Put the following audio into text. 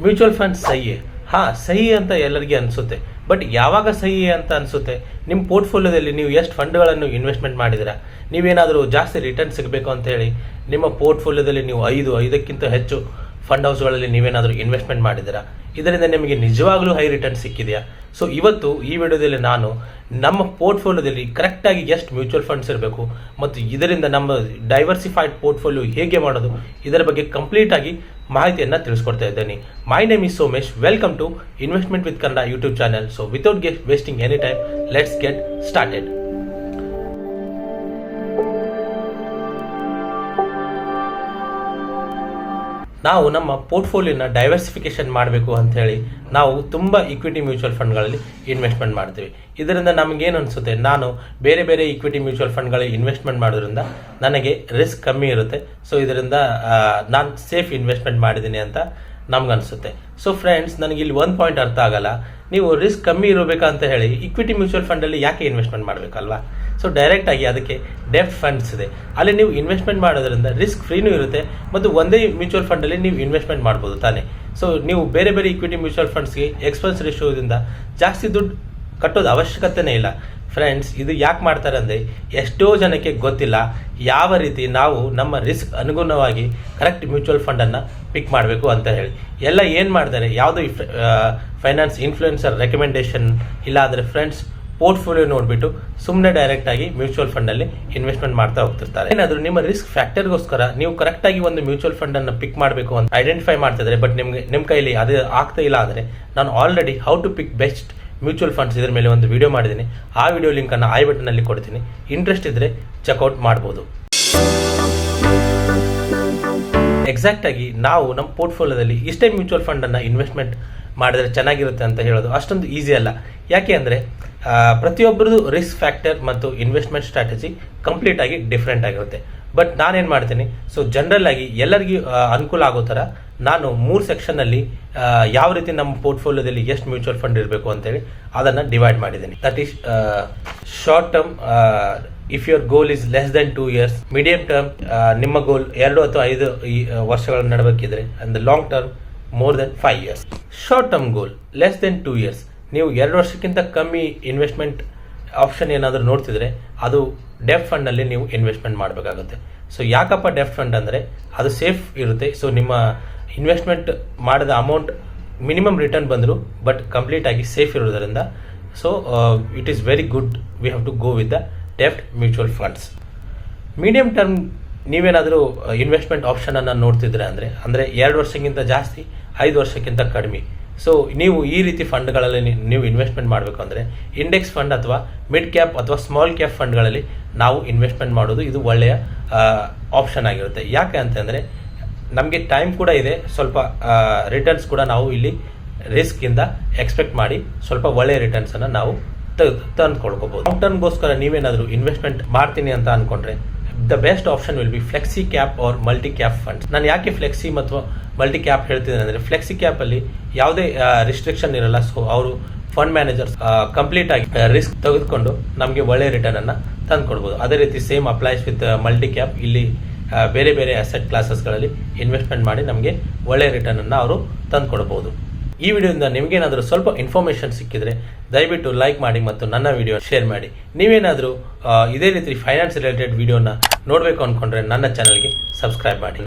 Mutual fund ಸಹಿಯೇ? ಸಹಿ ಅಂತ ಎಲ್ಲರಿಗೆ ಅನಿಸುತ್ತೆ. ಬಟ್ ಯಾವಾಗ ಸಹಿ ಅಂತ ಅನಿಸುತ್ತೆ? ನಿಮ್ಮ ಪೋರ್ಟ್ಫೋಲಿಯೋದಲ್ಲಿ ನೀವು ಎಷ್ಟು ಫಂಡ್ಗಳನ್ನು ಇನ್ವೆಸ್ಟ್ಮೆಂಟ್ ಮಾಡಿದಿರಾ? ನೀವೇನಾದರೂ ಜಾಸ್ತಿ ರಿಟರ್ನ್ ಸಿಗಬೇಕು ಅಂತ ಹೇಳಿ ನಿಮ್ಮ ಪೋರ್ಟ್ಫೋಲಿಯೋದಲ್ಲಿ ನೀವು ಐದಕ್ಕಿಂತ ಹೆಚ್ಚು ಫಂಡ್ ಹೌಸ್ಗಳಲ್ಲಿ ನೀವೇನಾದರೂ ಇನ್ವೆಸ್ಟ್ಮೆಂಟ್ ಮಾಡಿದಿರಾ? ಇದರಿಂದ ನಿಮಗೆ ನಿಜವಾಗ್ಲೂ ಹೈ ರಿಟರ್ನ್ ಸಿಕ್ಕಿದೆಯಾ? ಸೊ ಇವತ್ತು ಈ ವಿಡಿಯೋದಲ್ಲಿ ನಾನು ನಮ್ಮ ಪೋರ್ಟ್ಫೋಲಿಯೋದಲ್ಲಿ ಕರೆಕ್ಟಾಗಿ ಎಷ್ಟು ಮ್ಯೂಚುವಲ್ ಫಂಡ್ಸ್ ಇರಬೇಕು ಮತ್ತು ಇದರಿಂದ ನಮ್ಮ ಡೈವರ್ಸಿಫೈಡ್ ಪೋರ್ಟ್ಫೋಲಿಯೋ ಹೇಗೆ ಮಾಡೋದು ಇದರ ಬಗ್ಗೆ ಕಂಪ್ಲೀಟಾಗಿ ಮಾಹಿತಿಯನ್ನು ತಿಳಿಸ್ಕೊಡ್ತಾ ಇದ್ದೇನೆ. My name is Somesh. Welcome to investment with Kannada YouTube channel. So without wasting any time, let's get started. ನಾವು ನಮ್ಮ ಪೋರ್ಟ್ಫೋಲಿಯೋನ ಡೈವರ್ಸಿಫಿಕೇಶನ್ ಮಾಡಬೇಕು ಅಂತ ಹೇಳಿ ನಾವು ತುಂಬ ಇಕ್ವಿಟಿ ಮ್ಯೂಚುವಲ್ ಫಂಡ್ಗಳಲ್ಲಿ ಇನ್ವೆಸ್ಟ್ಮೆಂಟ್ ಮಾಡ್ತೀವಿ. ಇದರಿಂದ ನಮಗೇನು ಅನಿಸುತ್ತೆ, ನಾನು ಬೇರೆ ಬೇರೆ ಇಕ್ವಿಟಿ ಮ್ಯೂಚುವಲ್ ಫಂಡ್ಗಳಲ್ಲಿ ಇನ್ವೆಸ್ಟ್ಮೆಂಟ್ ಮಾಡೋದ್ರಿಂದ ನನಗೆ ರಿಸ್ಕ್ ಕಮ್ಮಿ ಇರುತ್ತೆ. ಸೊ ಇದರಿಂದ ನಾನು ಸೇಫ್ ಇನ್ವೆಸ್ಟ್ಮೆಂಟ್ ಮಾಡಿದ್ದೀನಿ ಅಂತ ನಮ್ಗನ್ಸುತ್ತೆ. ಸೊ ಫ್ರೆಂಡ್ಸ್, ನನಗೆ ಇಲ್ಲಿ ಒಂದು ಪಾಯಿಂಟ್ ಅರ್ಥ ಆಗಲ್ಲ. ನೀವು ರಿಸ್ಕ್ ಕಮ್ಮಿ ಇರಬೇಕಂತ ಹೇಳಿ ಇಕ್ವಿಟಿ ಮ್ಯೂಚುವಲ್ ಫಂಡಲ್ಲಿ ಯಾಕೆ ಇನ್ವೆಸ್ಟ್ಮೆಂಟ್ ಮಾಡಬೇಕಲ್ವಾ? ಸೊ ಡೈರೆಕ್ಟಾಗಿ ಅದಕ್ಕೆ ಡೆಫ್ಟ್ ಫಂಡ್ಸ್ ಇದೆ, ಅಲ್ಲಿ ನೀವು ಇನ್ವೆಸ್ಟ್ಮೆಂಟ್ ಮಾಡೋದ್ರಿಂದ ರಿಸ್ಕ್ ಫ್ರೀನೂ ಇರುತ್ತೆ ಮತ್ತು ಒಂದೇ ಮ್ಯೂಚುವಲ್ ಫಂಡಲ್ಲಿ ನೀವು ಇನ್ವೆಸ್ಟ್ಮೆಂಟ್ ಮಾಡ್ಬೋದು ತಾನೇ. ಸೊ ನೀವು ಬೇರೆ ಬೇರೆ ಇಕ್ವಿಟಿ ಮ್ಯೂಚುವಲ್ ಫಂಡ್ಸ್ಗೆ ಎಕ್ಸ್ಪೆನ್ಸ್ ರೇಷಿಯೋದಿಂದ ಜಾಸ್ತಿ ದುಡ್ಡು ಕಟ್ಟೋದು ಅವಶ್ಯಕತೆನೇ ಇಲ್ಲ. ಫ್ರೆಂಡ್ಸ್, ಇದು ಯಾಕೆ ಮಾಡ್ತಾರೆ ಅಂದರೆ, ಎಷ್ಟೋ ಜನಕ್ಕೆ ಗೊತ್ತಿಲ್ಲ ಯಾವ ರೀತಿ ನಾವು ನಮ್ಮ ರಿಸ್ಕ್ ಅನುಗುಣವಾಗಿ ಕರೆಕ್ಟ್ ಮ್ಯೂಚುವಲ್ ಫಂಡನ್ನು ಪಿಕ್ ಮಾಡಬೇಕು ಅಂತ ಹೇಳಿ. ಎಲ್ಲ ಏನು ಮಾಡ್ತಾರೆ, ಯಾವುದೋ ಫೈನಾನ್ಸ್ ಇನ್ಫ್ಲೂಯೆನ್ಸರ್ ರೆಕಮೆಂಡೇಶನ್ ಇಲ್ಲ ಅಂದರೆ ಫ್ರೆಂಡ್ಸ್ ಪೋರ್ಟ್ಫೋಲಿಯೋ ನೋಡಿಬಿಟ್ಟು ಸುಮ್ಮನೆ ಡೈರೆಕ್ಟಾಗಿ ಮ್ಯೂಚುವಲ್ ಫಂಡಲ್ಲಿ ಇನ್ವೆಸ್ಟ್ಮೆಂಟ್ ಮಾಡ್ತಾ ಹೋಗ್ತಿರ್ತಾರೆ. ಏನಾದರೂ ನಿಮ್ಮ ರಿಸ್ಕ್ ಫ್ಯಾಕ್ಟರ್ಗೋಸ್ಕರ ನೀವು ಕರೆಕ್ಟಾಗಿ ಒಂದು ಮ್ಯೂಚುವಲ್ ಫಂಡನ್ನು ಪಿಕ್ ಮಾಡಬೇಕು ಅಂತ ಐಡೆಂಟಿಫೈ ಮಾಡ್ತಿದ್ರೆ, ಬಟ್ ನಿಮ್ಮ ಕೈಲಿ ಅದು ಆಗ್ತಾ ಇಲ್ಲ ಅಂದರೆ, ನಾನು already how to pick best mutual funds ಇದರ ಮೇಲೆ ಒಂದು ವಿಡಿಯೋ ಮಾಡಿದ್ದೀನಿ. ಆ ವಿಡಿಯೋ ಲಿಂಕನ್ನು ಐ ಬಟನಲ್ಲಿ ಕೊಡ್ತೀನಿ. ಇಂಟ್ರೆಸ್ಟ್ ಇದ್ದರೆ ಚೆಕ್ಔಟ್ ಮಾಡ್ಬೋದು. ಎಕ್ಸಾಕ್ಟಾಗಿ ನಾವು ನಮ್ಮ ಪೋರ್ಟ್ಫೋಲಿಯೋದಲ್ಲಿ ಇಷ್ಟೇ ಮ್ಯೂಚುವಲ್ ಫಂಡನ್ನು ಇನ್ವೆಸ್ಟ್ಮೆಂಟ್ ಮಾಡಿದ್ರೆ ಚೆನ್ನಾಗಿರುತ್ತೆ ಅಂತ ಹೇಳೋದು ಅಷ್ಟೊಂದು ಈಸಿ ಅಲ್ಲ. ಯಾಕೆ ಅಂದರೆ ಪ್ರತಿಯೊಬ್ಬರದು ರಿಸ್ಕ್ ಫ್ಯಾಕ್ಟರ್ ಮತ್ತು ಇನ್ವೆಸ್ಟ್ಮೆಂಟ್ ಸ್ಟ್ರಾಟಜಿ ಕಂಪ್ಲೀಟ್ ಆಗಿ ಡಿಫ್ರೆಂಟ್ ಆಗಿರುತ್ತೆ. ಬಟ್ ನಾನೇನು ಮಾಡ್ತೀನಿ, ಸೊ ಜನರಲ್ ಆಗಿ ಎಲ್ಲರಿಗೂ ಅನುಕೂಲ ಆಗೋ ಥರ ನಾನು 3 ಸೆಕ್ಷನಲ್ಲಿ ಯಾವ ರೀತಿ ನಮ್ಮ ಪೋರ್ಟ್ಫೋಲಿಯೋದಲ್ಲಿ ಎಷ್ಟು ಮ್ಯೂಚುವಲ್ ಫಂಡ್ ಇರಬೇಕು ಅಂತೇಳಿ ಅದನ್ನು ಡಿವೈಡ್ ಮಾಡಿದ್ದೀನಿ. That is short term, if your goal is less than 2 years. Medium term, ನಿಮ್ಮ ಗೋಲ್ 2 ಅಥವಾ 5 ವರ್ಷಗಳ ನಡಬೇಕಿದ್ರೆ. And long term more than 5 years. Short term goal less than 2 years. ನೀವು 2 ವರ್ಷಕ್ಕಿಂತ ಕಮ್ಮಿ ಇನ್ವೆಸ್ಟ್ಮೆಂಟ್ ಆಪ್ಷನ್ ಏನಾದರೂ ನೋಡ್ತಿದ್ರೆ ಅದು ಡೆಫ್ಟ್ ಫಂಡಲ್ಲಿ ನೀವು ಇನ್ವೆಸ್ಟ್ಮೆಂಟ್ ಮಾಡಬೇಕಾಗುತ್ತೆ. ಸೊ ಯಾಕಪ್ಪ ಡೆಫ್ಟ್ ಫಂಡ್ ಅಂದರೆ, ಅದು ಸೇಫ್ ಇರುತ್ತೆ. ಸೊ ನಿಮ್ಮ ಇನ್ವೆಸ್ಟ್ಮೆಂಟ್ ಮಾಡಿದ ಅಮೌಂಟ್ ಮಿನಿಮಮ್ ರಿಟರ್ನ್ ಬಂದರು, ಬಟ್ ಕಂಪ್ಲೀಟ್ ಆಗಿ ಸೇಫ್ ಇರೋದರಿಂದ so it is very good. We have to go with the ಡೆಫ್ಟ್ ಮ್ಯೂಚುವಲ್ ಫಂಡ್ಸ್. ಮೀಡಿಯಂ ಟರ್ಮ್ ನೀವೇನಾದರೂ ಇನ್ವೆಸ್ಟ್ಮೆಂಟ್ ಆಪ್ಷನನ್ನು ನೋಡ್ತಿದ್ರೆ ಅಂದರೆ 2 ವರ್ಷಕ್ಕಿಂತ ಜಾಸ್ತಿ, 5 ವರ್ಷಕ್ಕಿಂತ ಕಡಿಮೆ. ಸೊ ನೀವು ಈ ರೀತಿ ಫಂಡ್ಗಳಲ್ಲಿ ನೀವು ಇನ್ವೆಸ್ಟ್ಮೆಂಟ್ ಮಾಡಬೇಕು ಅಂದರೆ ಇಂಡೆಕ್ಸ್ ಫಂಡ್ ಅಥವಾ ಮಿಡ್ ಕ್ಯಾಪ್ ಅಥವಾ ಸ್ಮಾಲ್ ಕ್ಯಾಪ್ ಫಂಡ್ಗಳಲ್ಲಿ ನಾವು ಇನ್ವೆಸ್ಟ್ಮೆಂಟ್ ಮಾಡೋದು ಇದು ಒಳ್ಳೆಯ ಆಪ್ಷನ್ ಆಗಿರುತ್ತೆ. ಯಾಕೆ ಅಂತಂದರೆ ನಮಗೆ ಟೈಮ್ ಕೂಡ ಇದೆ, ಸ್ವಲ್ಪ ರಿಟರ್ನ್ಸ್ ಕೂಡ ನಾವು ಇಲ್ಲಿ ರಿಸ್ಕಿಂದ ಎಕ್ಸ್ಪೆಕ್ಟ್ ಮಾಡಿ ಸ್ವಲ್ಪ ಒಳ್ಳೆಯ ರಿಟರ್ನ್ಸನ್ನು ನಾವು ತಂದುಕೊಳ್ಕೋಬೋದು. ಲಾಂಗ್ ಟರ್ಮ್ಗೋಸ್ಕರ ನೀವೇನಾದರೂ ಇನ್ವೆಸ್ಟ್ಮೆಂಟ್ ಮಾಡ್ತೀನಿ ಅಂತ ಅಂದ್ಕೊಂಡ್ರೆ the best option will be flexi cap or multi cap funds. ನಾನು ಯಾಕೆ ಫ್ಲೆಕ್ಸಿ ಮತ್ತು ಮಲ್ಟಿ ಕ್ಯಾಪ್ ಹೇಳ್ತಿದ್ದೇನೆ ಅಂದರೆ, ಫ್ಲೆಕ್ಸಿ ಕ್ಯಾಪಲ್ಲಿ ಯಾವುದೇ ರಿಸ್ಟ್ರಿಕ್ಷನ್ ಇರಲ್ಲ. ಸೊ ಅವರು ಫಂಡ್ ಮ್ಯಾನೇಜರ್ಸ್ ಕಂಪ್ಲೀಟ್ ಆಗಿ ರಿಸ್ಕ್ ತೆಗೆದುಕೊಂಡು ನಮಗೆ ಒಳ್ಳೆಯ ರಿಟರ್ನನ್ನು ತಂದುಕೊಡ್ಬೋದು. ಅದೇ ರೀತಿ same applies with multi cap. ಇಲ್ಲಿ ಬೇರೆ ಬೇರೆ ಅಸೆಟ್ ಕ್ಲಾಸಸ್ಗಳಲ್ಲಿ ಇನ್ವೆಸ್ಟ್ಮೆಂಟ್ ಮಾಡಿ ನಮಗೆ ಒಳ್ಳೆಯ ರಿಟರ್ನನ್ನು ಅವರು ತಂದುಕೊಡ್ಬೋದು. ಈ ವಿಡಿಯೋದಿಂದ ನಿಮಗೇನಾದರೂ ಸ್ವಲ್ಪ ಇನ್ಫಾರ್ಮೇಷನ್ ಸಿಕ್ಕಿದ್ರೆ ದಯವಿಟ್ಟು ಲೈಕ್ ಮಾಡಿ ಮತ್ತು ನನ್ನ ವಿಡಿಯೋ ಶೇರ್ ಮಾಡಿ. ನೀವೇನಾದರೂ ಇದೇ ರೀತಿ ಫೈನಾನ್ಸ್ ರಿಲೇಟೆಡ್ ವಿಡಿಯೋನ ನೋಡಬೇಕು ಅಂದ್ಕೊಂಡ್ರೆ ನನ್ನ ಚಾನಲ್ಗೆ ಸಬ್ಸ್ಕ್ರೈಬ್ ಮಾಡಿ.